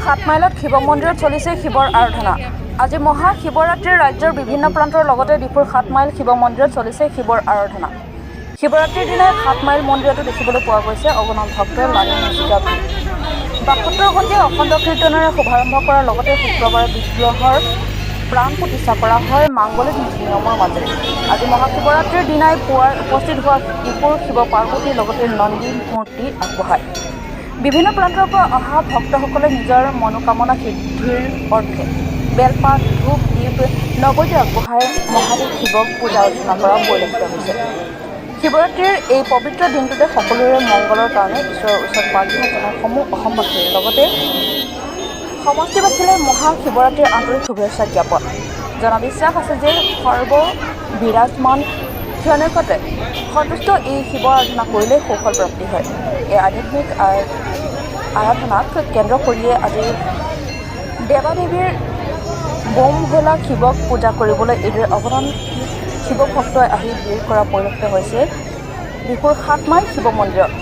7 মাইলত শিৱ মন্দিৰত চলিছে শিৱৰ আৰাধনা। আজি মহা শিৱৰাত্ৰিৰ ৰাজ্যৰ বিভিন্ন প্ৰান্তৰ লগতে ডিফুৰ 7 মাইল শিৱ মন্দিৰত চলিছে শিৱৰ আৰাধনা। শিৱৰাত্ৰিৰ দিনাই 7 মাইল মন্দিৰতো দেখিবলৈ পোৱা গৈছে অগণন ভক্তৰ লানি নিচিকা ভিৰ। ৭২ ঘণ্টীয়া অখণ্ড কীৰ্তনেৰে শুভাৰম্ভ কৰাৰ লগতে শুক্ৰবাৰে বিগ্ৰহৰ প্ৰাণ প্ৰতিষ্ঠা কৰা হয় মাংগলিক নীতি নিয়মৰ মাজেৰে। আজি মহাশিৱৰাত্ৰিৰ দিনাই পুৱাৰ উপস্থিত হোৱা ডিফুৰ শিৱ পাৰ্বতীৰ লগতে নন্দী মূৰ্তি আগবঢ়ায়। বিভিন্ন প্ৰান্তৰ পৰা অহা ভক্তসকলে নিজৰ মনোকামনা সিদ্ধিৰ অৰ্থে বেলপাত ধূপ দীপ নৈবেদ্য আগবঢ়াই মহাদেৱ শিৱক পূজা অৰ্চনা কৰা পৰিলক্ষিত হৈছে। শিৱৰাত্ৰিৰ এই পবিত্ৰ দিনটোতে সকলোৰে মংগলৰ কাৰণে ঈশ্বৰৰ ওচৰত প্ৰাৰ্থনা জনাই সমূহ অসমবাসীৰ লগতে সমষ্টিবাসীলৈ মহা শিৱৰাত্ৰিৰ আন্তৰিক শুভেচ্ছা জ্ঞাপন। জনবিশ্বাস আছে যে সৰ্ববিৰাজমান ক্ষণিকতে সন্তুষ্ট এই শিৱ আৰাধনা কৰিলে সুফল প্ৰাপ্তি হয়। এই আধ্যাত্মিক আৰাধনাক কেন্দ্ৰ কৰিয়ে আজি দেৱাদেৱীৰ বোম ভোলা শিৱক পূজা কৰিবলৈ এইদৰে অগণন শিৱ ভক্তই আহি ভিৰ কৰা পৰিলক্ষিত হৈছে ডিফুৰ 7 মাইল শিৱ মন্দিৰত।